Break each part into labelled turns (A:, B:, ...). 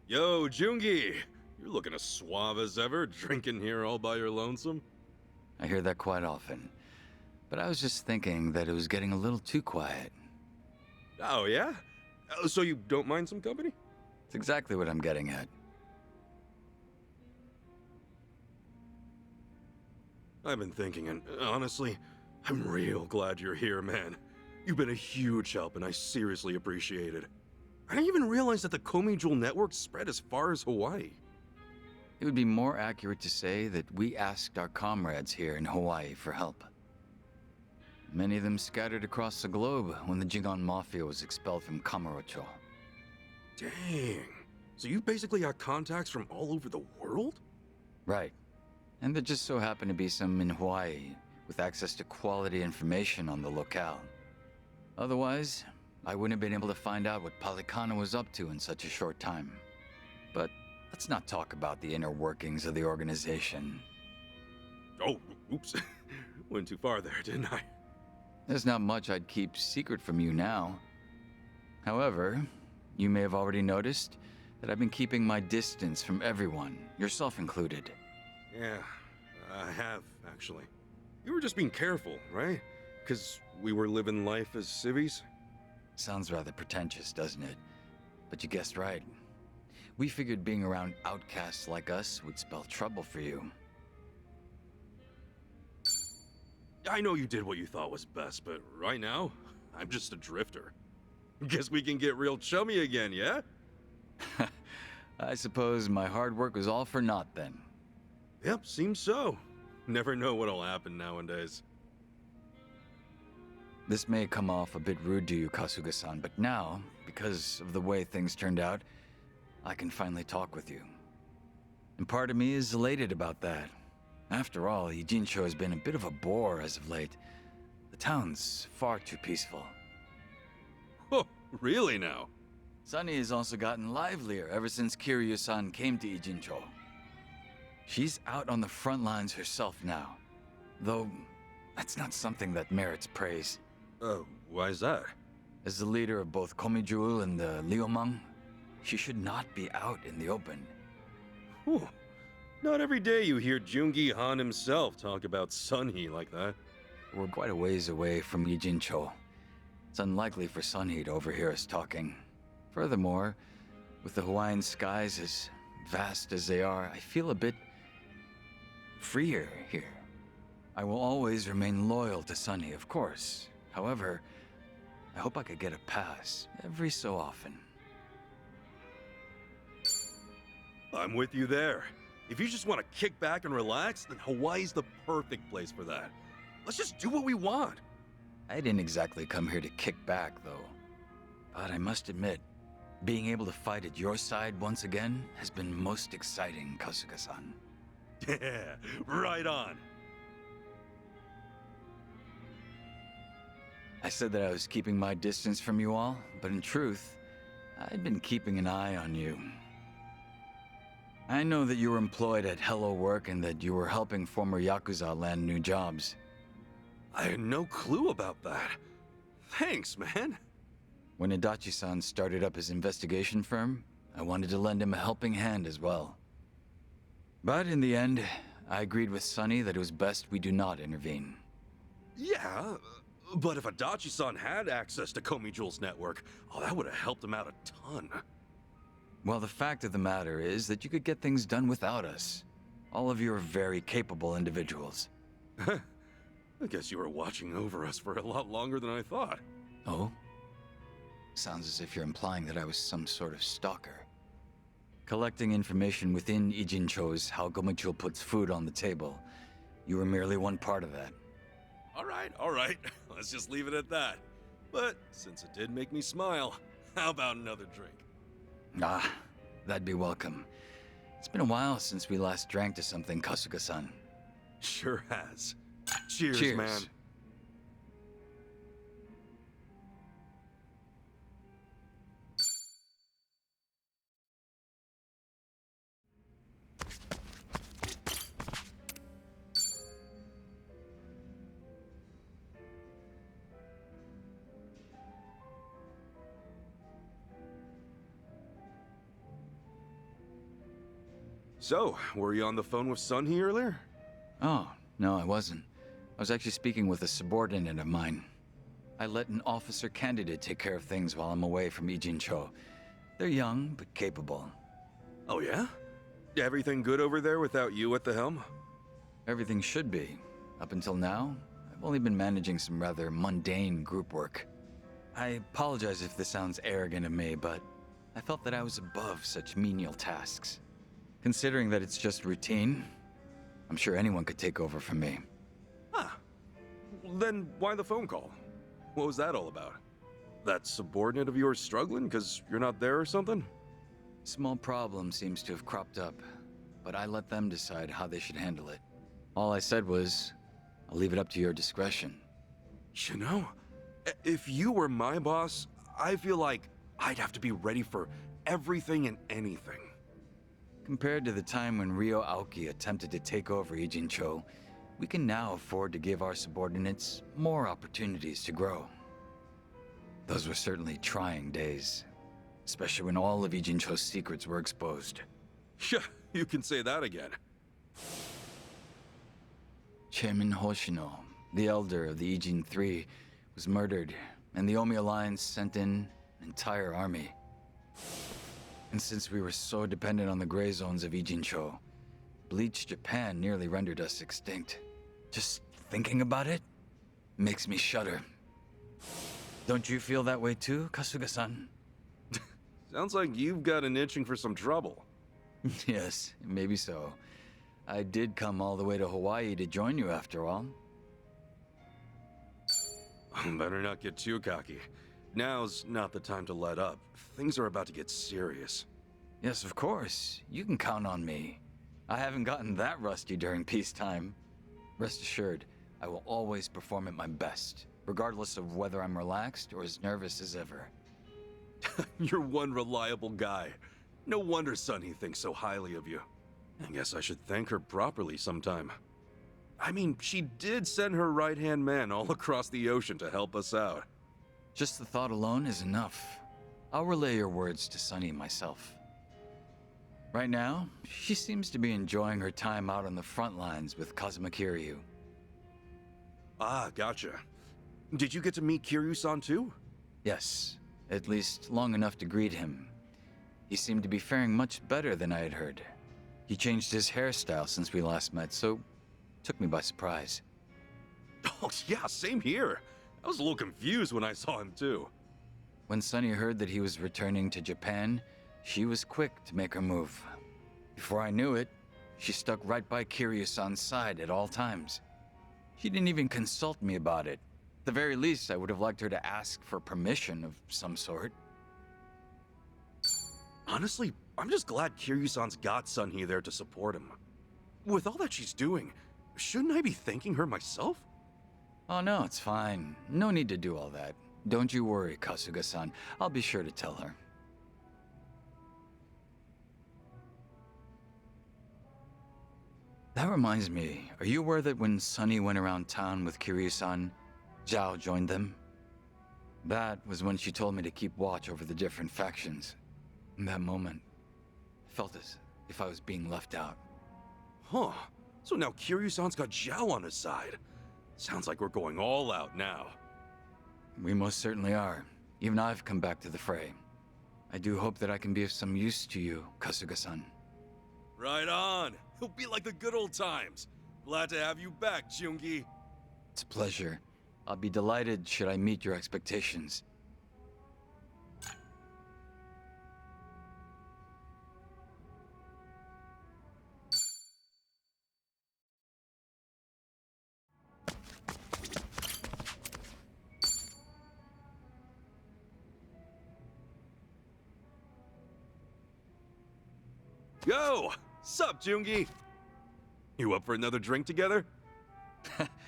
A: Yo, Joongi! You're looking as suave as ever, drinking here all by your lonesome.
B: I hear that quite often. But I was just thinking that it was getting a little too quiet.
A: Oh, yeah? So you don't mind some company?
B: It's exactly what I'm getting at.
A: I've been thinking, and honestly, I'm real glad you're here, man. You've been a huge help, and I seriously appreciate it. I didn't even realize that the Komi Jewel network spread as far as Hawaii.
B: It would be more accurate to say that we asked our comrades here in Hawaii for help. Many of them scattered across the globe when the Jingon Mafia was expelled from Kamurocho.
A: Dang. So you basically got contacts from all over the world?
B: Right. And there just so happened to be some in Hawaii with access to quality information on the locale. Otherwise, I wouldn't have been able to find out what Palikana was up to in such a short time. But let's not talk about the inner workings of the organization.
A: Oh, oops. Went too far there, didn't I?
B: There's not much I'd keep secret from you now. However, you may have already noticed that I've been keeping my distance from everyone, yourself included.
A: Yeah, I have, actually. You were just being careful, right? Because we were living life as civvies?
B: Sounds rather pretentious, doesn't it? But you guessed right. We figured being around outcasts like us would spell trouble for you.
A: I know you did what you thought was best, but right now, I'm just a drifter. Guess we can get real chummy again, yeah?
B: I suppose my hard work was all for naught then.
A: Yep, seems so. Never know what'll happen nowadays.
B: This may come off a bit rude to you, Kasuga-san, but now, because of the way things turned out, I can finally talk with you. And part of me is elated about that. After all, Ijincho has been a bit of a bore as of late. The town's far too peaceful.
A: Oh, really now?
B: Sunny has also gotten livelier ever since Kiryu-san came to Ijincho. She's out on the front lines herself now, though that's not something that merits praise.
A: Why is that?
B: As the leader of both Komijul and the Liumang, she should not be out in the open.
A: Whew. Not every day you hear Joongi Han himself talk about Sunhee like that.
B: We're quite a ways away from Ijincho. It's unlikely for Sunhee to overhear us talking. Furthermore, with the Hawaiian skies as vast as they are, I feel a bit freer here. I will always remain loyal to Sunny, of course. However, I hope I could get a pass every so often.
A: I'm with you there. If you just want to kick back and relax, then Hawaii's the perfect place for that. Let's just do what we want.
B: I didn't exactly come here to kick back, though. But I must admit, being able to fight at your side once again has been most exciting, Kasuga-san.
A: Yeah, right on.
B: I said that I was keeping my distance from you all, but in truth, I'd been keeping an eye on you. I know that you were employed at Hello Work and that you were helping former Yakuza land new jobs.
A: I had no clue about that. Thanks, man.
B: When Adachi-san started up his investigation firm, I wanted to lend him a helping hand as well. But in the end, I agreed with Sunny that it was best we do not intervene.
A: Yeah, but if Adachi-san had access to Komi Jewel's network, that would have helped him out a ton.
B: Well, the fact of the matter is that you could get things done without us. All of you are very capable individuals.
A: I guess you were watching over us for a lot longer than I thought.
B: Oh? Sounds as if you're implying that I was some sort of stalker. Collecting information within Ijincho's how Gomijul puts food on the table. You were merely one part of that.
A: All right. Let's just leave it at that. But since it did make me smile, how about another drink?
B: Ah, that'd be welcome. It's been a while since we last drank to something, Kasuga-san.
A: Sure has. Cheers,
B: Cheers.
A: man. So, were you on the phone with Sunhee earlier?
B: Oh, no, I wasn't. I was actually speaking with a subordinate of mine. I let an officer candidate take care of things while I'm away from Ijincho. They're young, but capable.
A: Oh yeah? Everything good over there without you at the helm?
B: Everything should be. Up until now, I've only been managing some rather mundane group work. I apologize if this sounds arrogant of me, but I felt that I was above such menial tasks. Considering that it's just routine, I'm sure anyone could take over from me.
A: Huh. Then why the phone call? What was that all about? That subordinate of yours struggling because you're not there or something?
B: Small problem seems to have cropped up, but I let them decide how they should handle it. All I said was, I'll leave it up to your discretion.
A: You know, if you were my boss, I feel like I'd have to be ready for everything and anything.
B: Compared to the time when Ryo Aoki attempted to take over Ijincho, we can now afford to give our subordinates more opportunities to grow. Those were certainly trying days, especially when all of Ijincho's secrets were exposed.
A: Yeah, you can say that again.
B: Chairman Hoshino, the elder of the Ijin Three, was murdered, and the Omi Alliance sent in an entire army. And since we were so dependent on the gray zones of Ijincho, Bleach Japan nearly rendered us extinct. Just thinking about it makes me shudder. Don't you feel that way too, Kasuga-san?
A: Sounds like you've got an itching for some trouble.
B: Yes, maybe so. I did come all the way to Hawaii to join you after all.
A: Better not get too cocky. Now's not the time to let up. Things are about to get serious.
B: Yes, of course. You can count on me. I haven't gotten that rusty during peacetime. Rest assured, I will always perform at my best, regardless of whether I'm relaxed or as nervous as ever.
A: You're one reliable guy. No wonder Sunny thinks so highly of you. I guess I should thank her properly sometime. I mean, she did send her right-hand man all across the ocean to help us out.
B: Just the thought alone is enough. I'll relay your words to Sunny myself. Right now, she seems to be enjoying her time out on the front lines with Kazuma Kiryu.
A: Ah, gotcha. Did you get to meet Kiryu-san too?
B: Yes, at least long enough to greet him. He seemed to be faring much better than I had heard. He changed his hairstyle since we last met, so took me by surprise.
A: Oh yeah, same here. I was a little confused when I saw him too.
B: When Sunny heard that he was returning to Japan, she was quick to make her move. Before I knew it, she stuck right by Kiryu-san's side at all times. She didn't even consult me about it. At the very least, I would have liked her to ask for permission of some sort.
A: Honestly, I'm just glad Kiryu-san's got Sunhee there to support him. With all that she's doing, shouldn't I be thanking her myself?
B: Oh no, it's fine. No need to do all that. Don't you worry, Kasuga-san. I'll be sure to tell her. That reminds me, are you aware that when Sunny went around town with Kiryu-san, Zhao joined them? That was when she told me to keep watch over the different factions. In that moment, I felt as if I was being left out.
A: Huh. So now Kiryu-san's got Zhao on his side. Sounds like we're going all out now.
B: We most certainly are. Even I've come back to the fray. I do hope that I can be of some use to you, Kasuga-san.
A: Right on. It'll be like the good old times. Glad to have you back, Joongi.
B: It's a pleasure. I'll be delighted should I meet your expectations.
A: Yo! Sup, Joongi? You up for another drink together?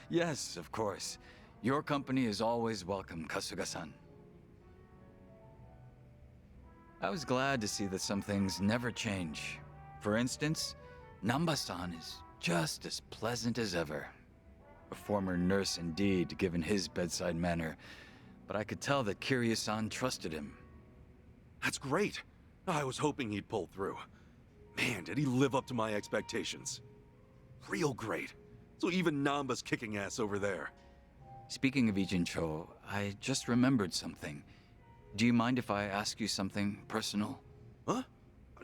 B: Yes, of course. Your company is always welcome, Kasuga-san. I was glad to see that some things never change. For instance, Namba-san is just as pleasant as ever. A former nurse indeed, given his bedside manner, but I could tell that Kiryu-san trusted him.
A: That's great. I was hoping he'd pull through. Man, did he live up to my expectations. Real great. So even Namba's kicking ass over there.
B: Speaking of Ijincho, I just remembered something. Do you mind if I ask you something personal?
A: Huh?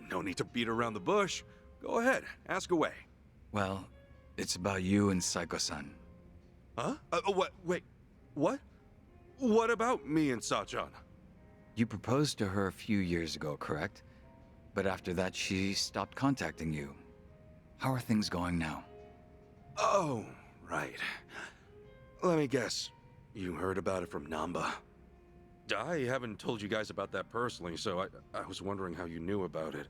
A: No need to beat around the bush. Go ahead, ask away.
B: Well, it's about you and Saiko-san.
A: Huh? What? Wait, what? What about me and Sachan?
B: You proposed to her a few years ago, correct? But after that, she stopped contacting you. How are things going now?
A: Oh, right. Let me guess. You heard about it from Namba. I haven't told you guys about that personally, so I was wondering how you knew about it.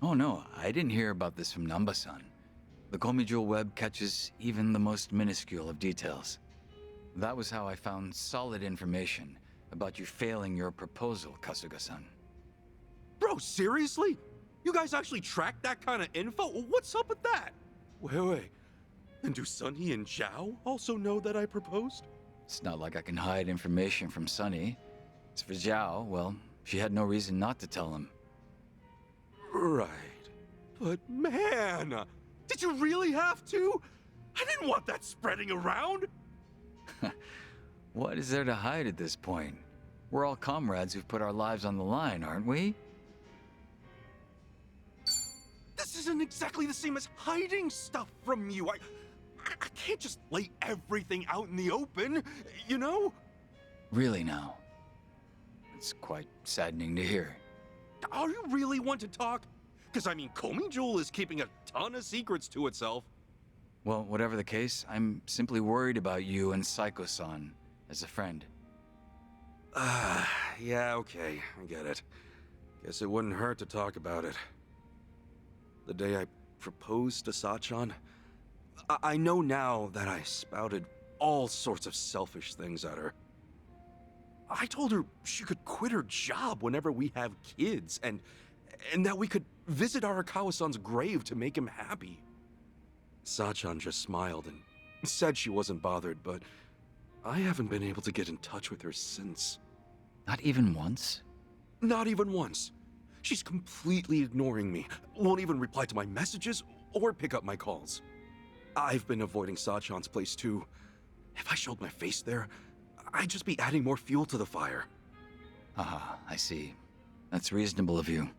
B: Oh no, I didn't hear about this from Namba-san. The Komijul web catches even the most minuscule of details. That was how I found solid information about you failing your proposal, Kasuga-san.
A: Bro, seriously? You guys actually tracked that kind of info? What's up with that? Wait. And do Sunny and Zhao also know that I proposed?
B: It's not like I can hide information from Sunny. As for Zhao, well, she had no reason not to tell him.
A: Right. But man, did you really have to? I didn't want that spreading around.
B: What is there to hide at this point? We're all comrades who've put our lives on the line, aren't we?
A: This isn't exactly the same as hiding stuff from you. I can't just lay everything out in the open, you know?
B: Really now? It's quite saddening to hear.
A: Are you really want to talk? Because I mean, Komijul is keeping a ton of secrets to itself.
B: Well, whatever the case, I'm simply worried about you and Saiko-san as a friend.
A: Yeah, okay, I get it. Guess it wouldn't hurt to talk about it. The day I proposed to Sachan, I know now that I spouted all sorts of selfish things at her. I told her she could quit her job whenever we have kids, and that we could visit Arakawa-san's grave to make him happy. Sachan just smiled and said she wasn't bothered, but I haven't been able to get in touch with her since.
B: Not even once?
A: Not even once. She's completely ignoring me, won't even reply to my messages or pick up my calls. I've been avoiding Sachan's place too. If I showed my face there, I'd just be adding more fuel to the fire.
B: Ah, I see. That's reasonable of you.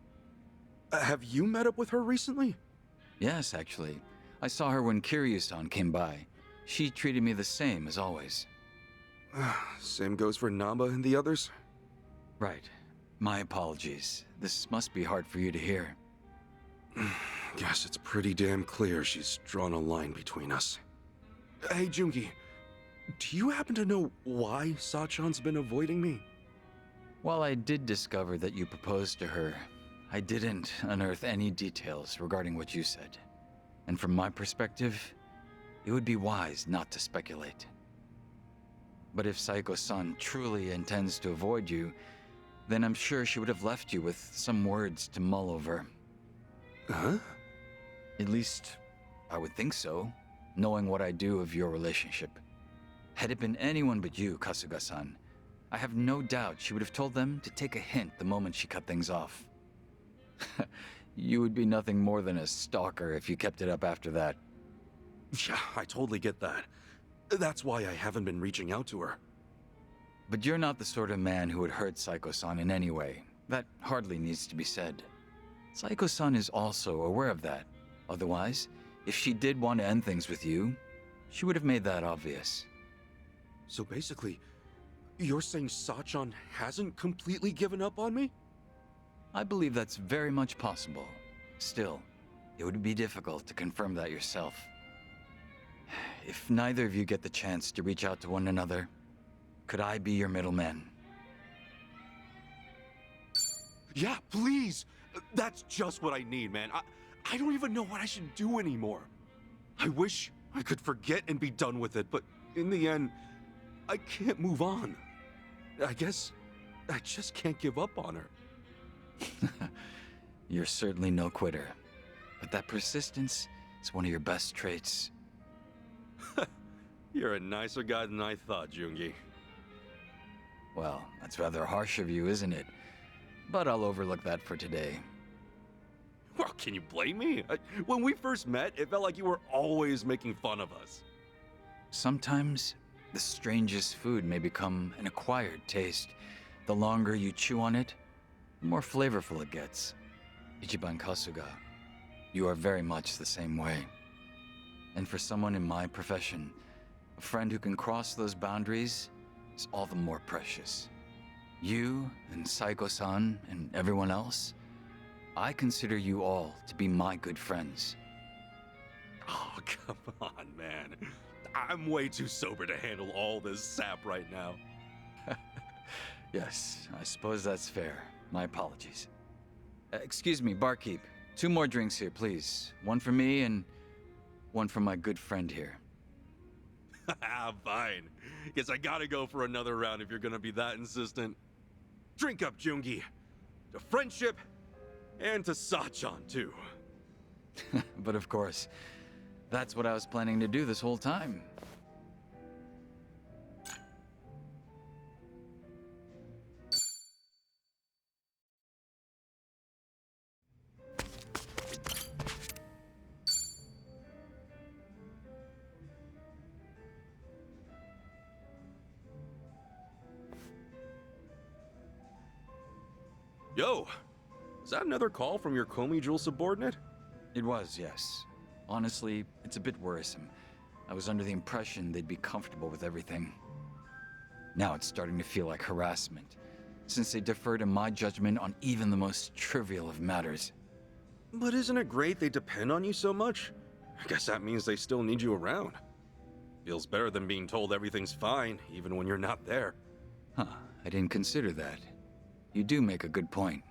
A: Have you met up with her recently?
B: Yes, actually. I saw her when Kiryu-san came by. She treated me the same as always.
A: Same goes for Namba and the others?
B: Right. My apologies. This must be hard for you to hear.
A: Guess it's pretty damn clear she's drawn a line between us. Hey, Joongi, do you happen to know why Sachan's been avoiding me?
B: While I did discover that you proposed to her, I didn't unearth any details regarding what you said. And from my perspective, it would be wise not to speculate. But if Saiko-san truly intends to avoid you, then I'm sure she would have left you with some words to mull over.
A: Huh?
B: At least, I would think so, knowing what I do of your relationship. Had it been anyone but you, Kasuga-san, I have no doubt she would have told them to take a hint the moment she cut things off. You would be nothing more than a stalker if you kept it up after that.
A: Yeah, I totally get that. That's why I haven't been reaching out to her.
B: But you're not the sort of man who would hurt Saiko-san in any way. That hardly needs to be said. Saiko-san is also aware of that. Otherwise, if she did want to end things with you, she would have made that obvious.
A: So basically, you're saying Sachan hasn't completely given up on me?
B: I believe that's very much possible. Still, it would be difficult to confirm that yourself. If neither of you get the chance to reach out to one another, could I be your middleman?
A: Yeah, please! That's just what I need, man. I don't even know what I should do anymore. I wish I could forget and be done with it, but in the end, I can't move on. I guess I just can't give up on her.
B: You're certainly no quitter, but that persistence is one of your best traits.
A: You're a nicer guy than I thought, Joongi.
B: Well, that's rather harsh of you, isn't it? But I'll overlook that for today.
A: Well, can you blame me? When we first met, it felt like you were always making fun of us.
B: Sometimes, the strangest food may become an acquired taste. The longer you chew on it, the more flavorful it gets. Ichiban Kasuga, you are very much the same way. And for someone in my profession, a friend who can cross those boundaries is all the more precious. You and Saiko-san and everyone else, I consider you all to be my good friends.
A: Oh, come on, man. I'm way too sober to handle all this sap right now.
B: Yes, I suppose that's fair. My apologies. Excuse me, barkeep. 2 more drinks here, please. One for me and one for my good friend here.
A: Fine. Guess I gotta go for another round if you're gonna be that insistent. Drink up, Joongi. To friendship, and to Sachan, too.
B: But of course, that's what I was planning to do this whole time.
A: Yo, is that another call from your Komi Jewel subordinate?
B: It was, yes. Honestly, it's a bit worrisome. I was under the impression they'd be comfortable with everything. Now it's starting to feel like harassment, since they defer to my judgment on even the most trivial of matters.
A: But isn't it great they depend on you so much? I guess that means they still need you around. Feels better than being told everything's fine, even when you're not there.
B: Huh, I didn't consider that. You do make a good point.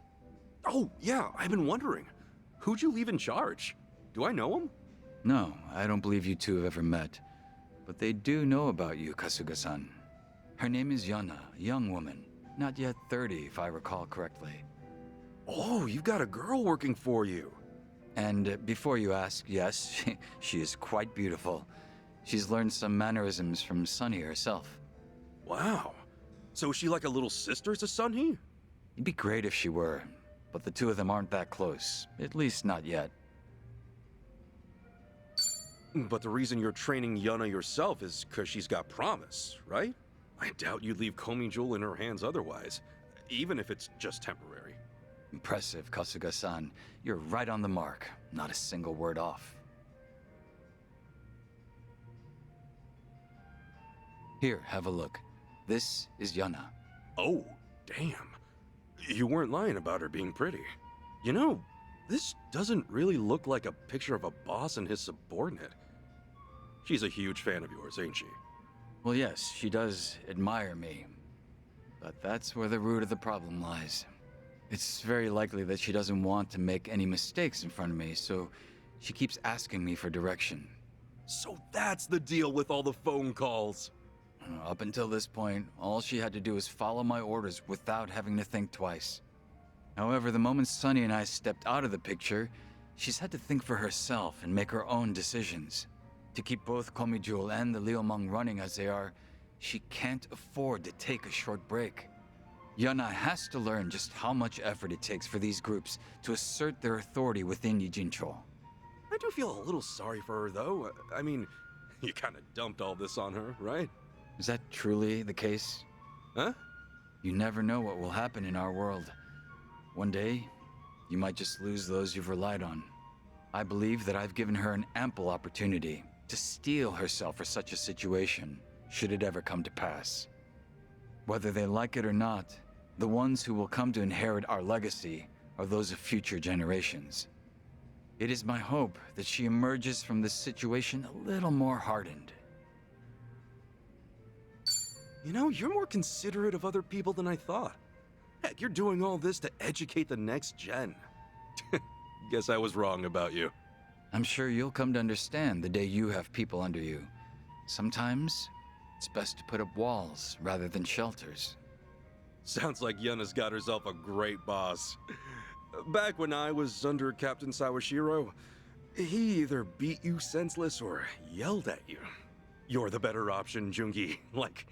A: Oh, yeah, I've been wondering. Who'd you leave in charge? Do I know him?
B: No, I don't believe you two have ever met. But they do know about you, Kasuga-san. Her name is Yana, a young woman. Not yet 30, if I recall correctly.
A: Oh, you've got a girl working for you.
B: And before you ask, yes, she is quite beautiful. She's learned some mannerisms from Sunny herself.
A: Wow. So is she like a little sister to Sunhee?
B: It'd be great if she were, but the two of them aren't that close. At least not yet.
A: But the reason you're training Yana yourself is because she's got promise, right? I doubt you'd leave Komi Jewel in her hands otherwise, even if it's just temporary.
B: Impressive, Kasuga-san. You're right on the mark. Not a single word off. Here, have a look. This is Yana.
A: Oh, damn. You weren't lying about her being pretty. You know, this doesn't really look like a picture of a boss and his subordinate. She's a huge fan of yours, ain't she?
B: Well, yes, she does admire me. But that's where the root of the problem lies. It's very likely that she doesn't want to make any mistakes in front of me, so she keeps asking me for direction.
A: So that's the deal with all the phone calls.
B: Up until this point, all she had to do was follow my orders without having to think twice. However, the moment Sunny and I stepped out of the picture, she's had to think for herself and make her own decisions. To keep both Komi Jewel and the Liumang running as they are, she can't afford to take a short break. Yana has to learn just how much effort it takes for these groups to assert their authority within Yijincho.
A: I do feel a little sorry for her, though. I mean, you kind of dumped all this on her, right?
B: Is that truly the case?
A: Huh?
B: You never know what will happen in our world. One day, you might just lose those you've relied on. I believe that I've given her an ample opportunity to steel herself for such a situation, should it ever come to pass. Whether they like it or not, the ones who will come to inherit our legacy are those of future generations. It is my hope that she emerges from this situation a little more hardened.
A: You know, you're more considerate of other people than I thought. Heck, you're doing all this to educate the next gen. Guess I was wrong about you.
B: I'm sure you'll come to understand the day you have people under you. Sometimes, it's best to put up walls rather than shelters.
A: Sounds like Yana's got herself a great boss. Back when I was under Captain Sawashiro, he either beat you senseless or yelled at you. You're the better option, Joongi. Like,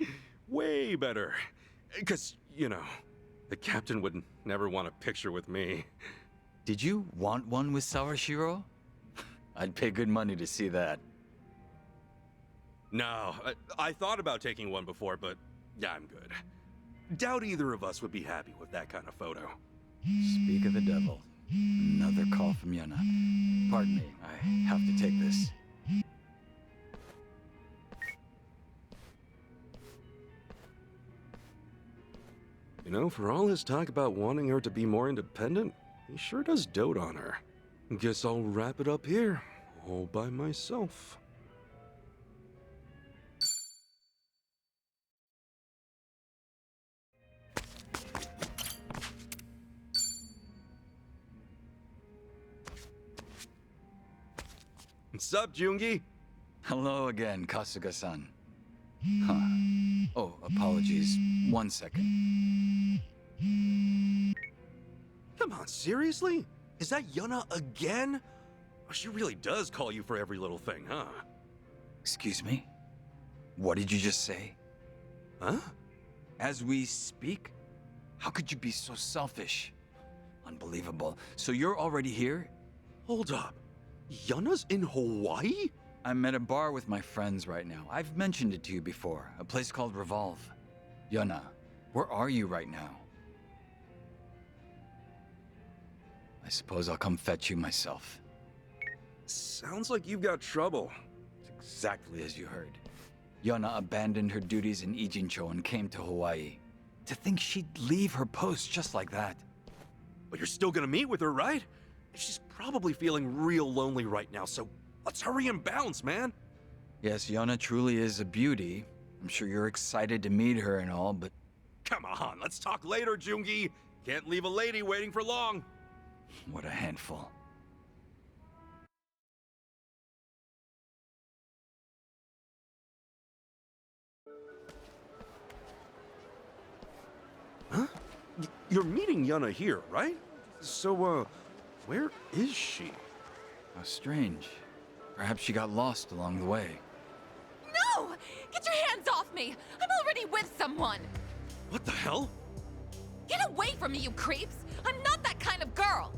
A: way better. 'Cause, you know, the captain would never want a picture with me.
B: Did you want one with Sawashiro? I'd pay good money to see that.
A: No, I thought about taking one before, but yeah, I'm good. Doubt either of us would be happy with that kind of photo.
B: Speak of the devil. Another call from Yuna. Pardon me, I have to take this.
A: You know, for all his talk about wanting her to be more independent, he sure does dote on her. Guess I'll wrap it up here, all by myself. What's up, Joongi?
B: Hello again, Kasuga-san. Huh. Oh, apologies. 1 second.
A: Come on, seriously? Is that Yuna again? Oh, she really does call you for every little thing, huh?
B: Excuse me? What did you just say?
A: Huh?
B: As we speak? How could you be so selfish? Unbelievable. So you're already here?
A: Hold up. Yuna's in Hawaii?
B: I'm at a bar with my friends right now. I've mentioned it to you before. A place called Revolve. Yuna, where are you right now? I suppose I'll come fetch you myself.
A: Sounds like you've got trouble.
B: It's exactly as you heard. Yuna abandoned her duties in Ijincho and came to Hawaii. To think she'd leave her post just like that.
A: But you're still gonna meet with her, right? She's probably feeling real lonely right now, so let's hurry and bounce, man.
B: Yes, Yuna truly is a beauty. I'm sure you're excited to meet her and all, but...
A: Come on, let's talk later, Joongi. Can't leave a lady waiting for long.
B: What a handful.
A: Huh? You're meeting Yuna here, right? So, where is she?
B: How strange. Perhaps she got lost along the way.
C: No! Get your hands off me! I'm already with someone!
A: What the hell?
C: Get away from me, you creeps! I'm not that kind of girl!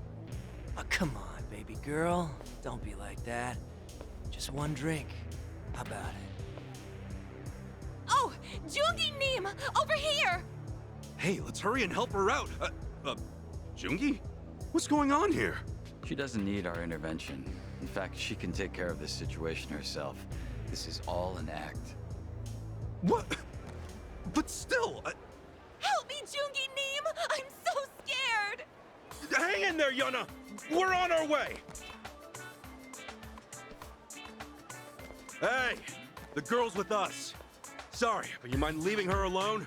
D: Oh, come on, baby girl. Don't be like that. Just one drink. How about it?
C: Oh! Joongi Neem! Over here!
A: Hey, let's hurry and help her out. Joongi? What's going on here?
B: She doesn't need our intervention. In fact, she can take care of this situation herself. This is all an act.
A: What? But still,
C: Help me, Joongi Neem! I'm so scared!
A: hang in there, Yuna! We're on our way! Hey, the girl's with us. Sorry, but you mind leaving her alone?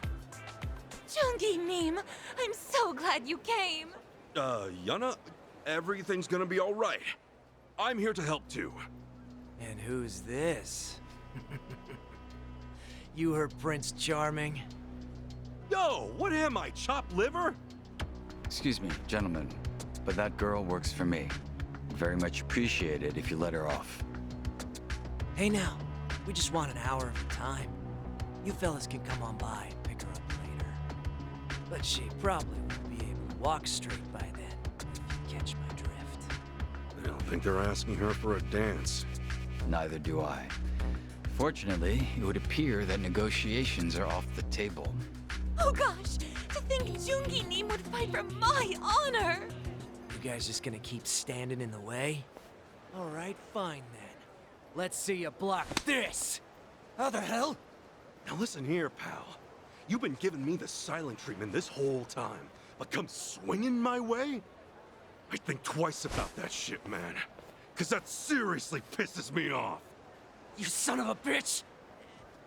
C: Joongi Neem, I'm so glad you came!
A: Yuna, everything's gonna be all right. I'm here to help too.
D: And who's this? You her Prince Charming?
A: Yo, what am I, chopped liver?
B: Excuse me, gentlemen, but that girl works for me. Very much appreciate it if you let her off.
D: Hey now, we just want an hour of your time. You fellas can come on by and pick her up later. But she probably won't be able to walk straight by then, if you catch my drift.
A: I don't think they're asking her for a dance.
B: Neither do I. Fortunately, it would appear that negotiations are off the table.
C: Oh gosh! To think Joongi Neem would fight for my honor!
D: You guys just gonna keep standing in the way? Alright, fine then. Let's see you block this! How the hell?
A: Now listen here, pal. You've been giving me the silent treatment this whole time, but come swinging my way? I think twice about that shit, man. Cause that seriously pisses me off.
D: You son of a bitch!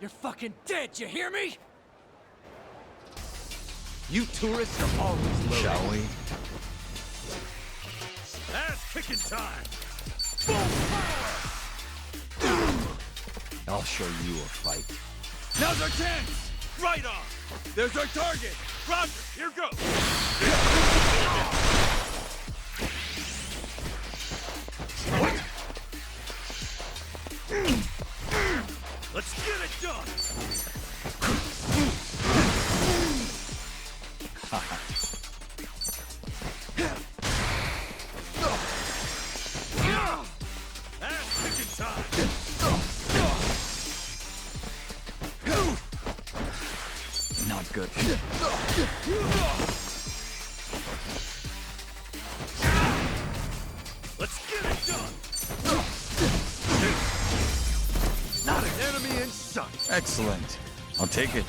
D: You're fucking dead, you hear me?
A: You tourists are always loaded.
B: Shall we?
A: Ass kicking time! Full power!
B: I'll show you a fight.
A: Now's our chance! Right on! There's our target! Roger, here goes! Let's get it done!
B: Not good.
A: Let's get it done! Not an enemy in sight!
B: Excellent. I'll take it.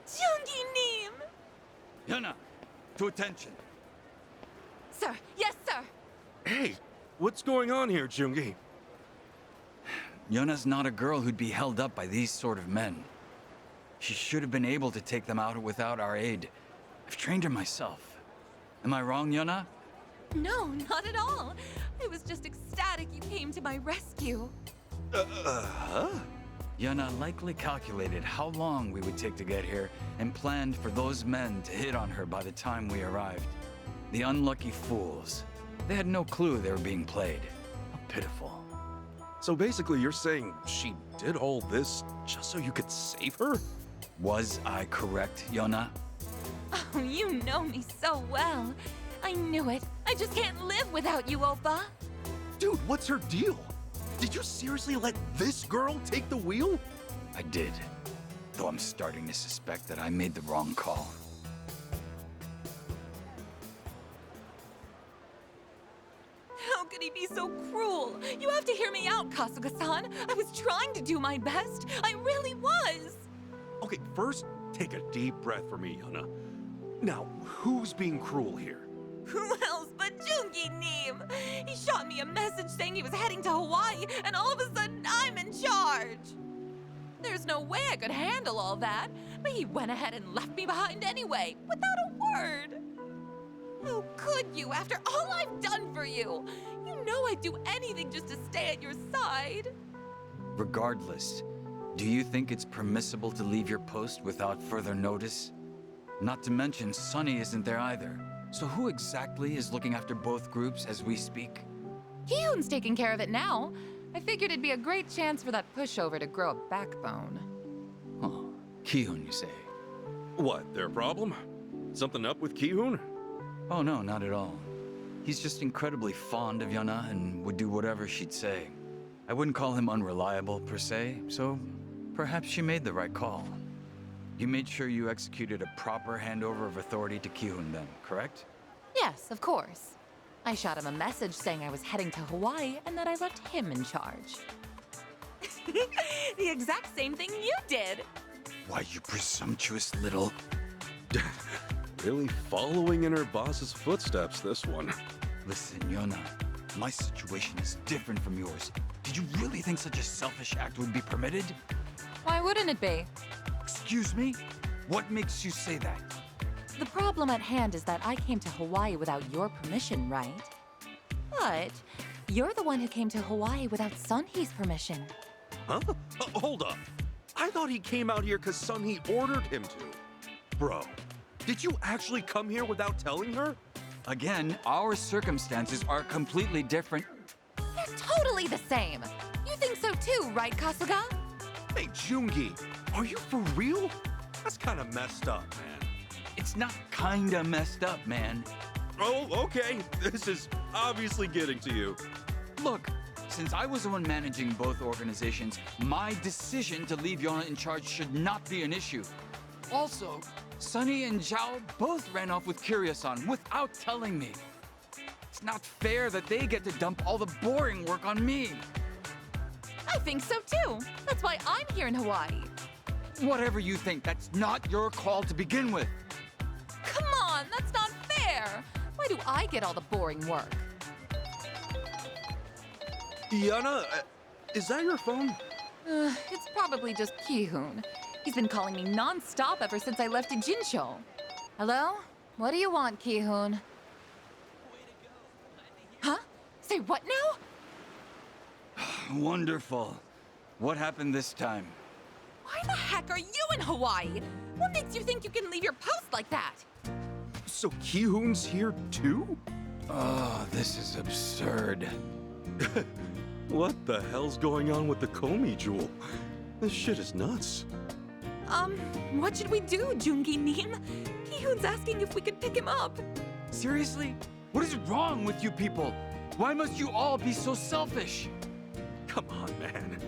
C: Joongi Neem!
B: Yuna, to attention.
C: Sir, yes, sir.
A: Hey, what's going on here, Joongi?
B: Yuna's not a girl who'd be held up by these sort of men. She should have been able to take them out without our aid. I've trained her myself. Am I wrong, Yuna?
C: No, not at all. I was just ecstatic you came to my rescue.
A: Huh?
B: Yuna likely calculated how long we would take to get here and planned for those men to hit on her by the time we arrived. The unlucky fools. They had no clue they were being played. How pitiful.
A: So basically you're saying she did all this just so you could save her?
B: Was I correct, Yuna?
C: Oh, you know me so well. I knew it. I just can't live without you, Oppa.
A: Dude, what's her deal? Did you seriously let this girl take the wheel?
B: I did. Though I'm starting to suspect that I made the wrong call.
C: How could he be so cruel? You have to hear me out, Kasuga-san. I was trying to do my best. I really was.
A: Okay, first, take a deep breath for me, Yuna. Now, who's being cruel here?
C: Who else but Joongi Neem? He shot me a message saying he was heading to Hawaii, and all of a sudden I'm in charge. There's no way I could handle all that, but he went ahead and left me behind anyway, without a word. How could you, after all I've done for you? You know I'd do anything just to stay at your side.
B: Regardless, do you think it's permissible to leave your post without further notice? Not to mention, Sunny isn't there either. So who exactly is looking after both groups as we speak?
E: Ki-hoon's taking care of it now. I figured it'd be a great chance for that pushover to grow a backbone.
B: Huh. Ki-hoon, you say?
A: What, their problem? Something up with Ki-hoon?
B: Oh no, not at all. He's just incredibly fond of Yuna and would do whatever she'd say. I wouldn't call him unreliable, per se, so perhaps she made the right call. You made sure you executed a proper handover of authority to Ki-hoon then, correct?
E: Yes, of course. I shot him a message saying I was heading to Hawaii and that I left him in charge.
C: The exact same thing you did.
B: Why, you presumptuous little...
A: Really following in her boss's footsteps, this one.
B: Listen, Yuna, my situation is different from yours. Did you really think such a selfish act would be permitted?
E: Why wouldn't it be?
B: Excuse me? What makes you say that?
E: The problem at hand is that I came to Hawaii without your permission, right? But you're the one who came to Hawaii without Sunhee's permission.
A: Huh? Hold up. I thought he came out here because Sunhee ordered him to. Bro, did you actually come here without telling her?
B: Again, our circumstances are completely different.
E: They're totally the same. You think so too, right, Kasuga?
A: Hey, Joongi, are you for real? That's kind of messed up, man.
B: It's not kinda messed up, man.
A: Oh, okay. This is obviously getting to you.
B: Look, since I was the one managing both organizations, my decision to leave Yona in charge should not be an issue. Also, Sunny and Zhao both ran off with Kiryu-san without telling me. It's not fair that they get to dump all the boring work on me.
E: I think so too. That's why I'm here in Hawaii.
B: Whatever you think, that's not your call to begin with.
E: Come on, that's not fair. Why do I get all the boring work?
A: Yana, is that your phone?
E: It's probably just Ki-hoon. He's been calling me non-stop ever since I left Jinsho. Hello? What do you want, Ki-hoon? Huh? Say what now?
B: Wonderful. What happened this time?
C: Why the heck are you in Hawaii? What makes you think you can leave your post like that?
A: So Ki-hoon's here too?
B: Oh, this is absurd.
A: What the hell's going on with the Komi jewel? This shit is nuts.
C: What should we do, Joongi Neem? Ki-hoon's asking if we could pick him up.
B: Seriously? What is wrong with you people? Why must you all be so selfish?
A: Come on, man.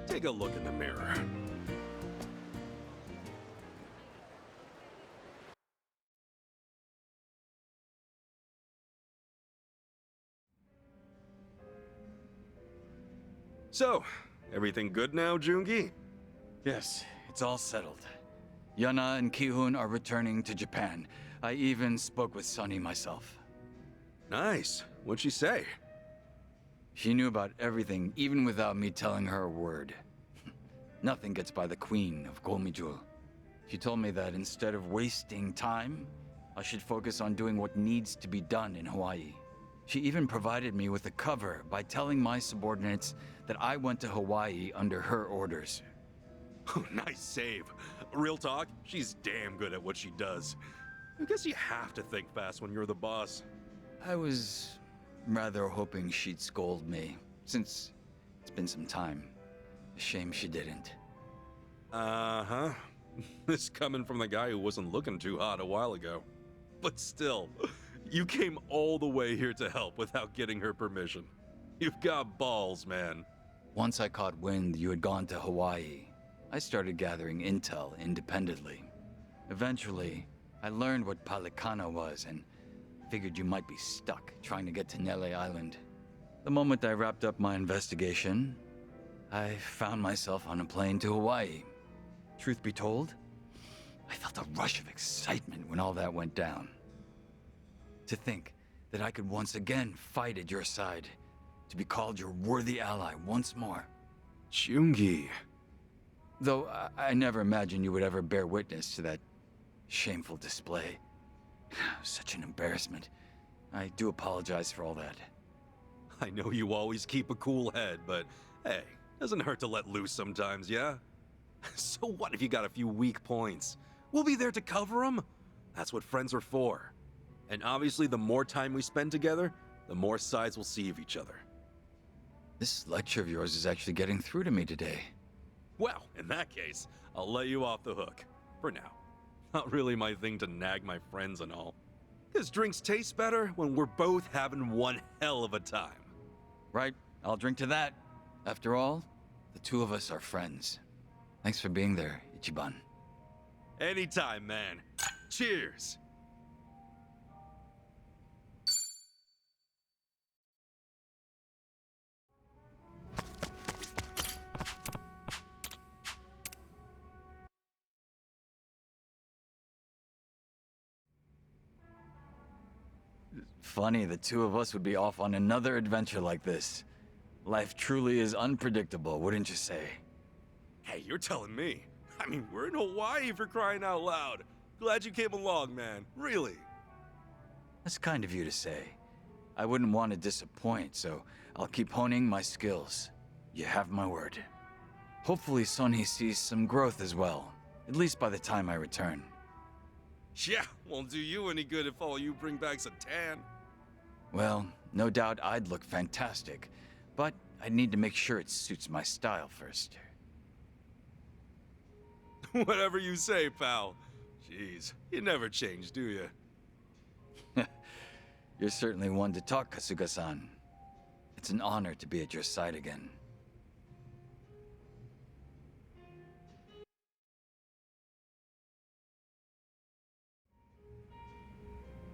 A: Take a look in the mirror. So, everything good now, Joongi?
B: Yes, it's all settled. Yana and Ki-hoon are returning to Japan. I even spoke with Sunny myself.
A: Nice. What'd she say?
B: She knew about everything, even without me telling her a word. Nothing gets by the Queen of Komijul. She told me that instead of wasting time, I should focus on doing what needs to be done in Hawaii. She even provided me with a cover by telling my subordinates that I went to Hawaii under her orders.
A: Nice save. Real talk, she's damn good at what she does. I guess you have to think fast when you're the boss.
B: I was rather hoping she'd scold me, since it's been some time. A shame she didn't.
A: Uh-huh. This coming from the guy who wasn't looking too hot a while ago. But still, you came all the way here to help without getting her permission. You've got balls, man.
B: Once I caught wind you had gone to Hawaii, I started gathering intel independently. Eventually, I learned what Palikana was and figured you might be stuck trying to get to Nele Island. The moment I wrapped up my investigation, I found myself on a plane to Hawaii. Truth be told, I felt a rush of excitement when all that went down. To think that I could once again fight at your side, to be called your worthy ally once more.
A: Joongi.
B: Though I never imagined you would ever bear witness to that shameful display. Such an embarrassment. I do apologize for all that.
A: I know you always keep a cool head, but hey, doesn't hurt to let loose sometimes, yeah? So what if you got a few weak points? We'll be there to cover them. That's what friends are for. And obviously, the more time we spend together, the more sides we'll see of each other.
B: This lecture of yours is actually getting through to me today.
A: Well, in that case, I'll let you off the hook. For now. Not really my thing to nag my friends and all. Because drinks taste better when we're both having one hell of a time.
B: Right, I'll drink to that. After all, the two of us are friends. Thanks for being there, Ichiban.
A: Anytime, man. Cheers!
B: Funny, the two of us would be off on another adventure like this. Life truly is unpredictable, wouldn't you say?
A: Hey, you're telling me. I mean, we're in Hawaii for crying out loud. Glad you came along, man. Really.
B: That's kind of you to say. I wouldn't want to disappoint, so I'll keep honing my skills. You have my word. Hopefully Sonny sees some growth as well, at least by the time I return.
A: Yeah, won't do you any good if all you bring back's a tan.
B: Well, no doubt I'd look fantastic, but I'd need to make sure it suits my style first.
A: Whatever you say, pal. Jeez, you never change, do you?
B: You're certainly one to talk, Kasuga-san. It's an honor to be at your side again.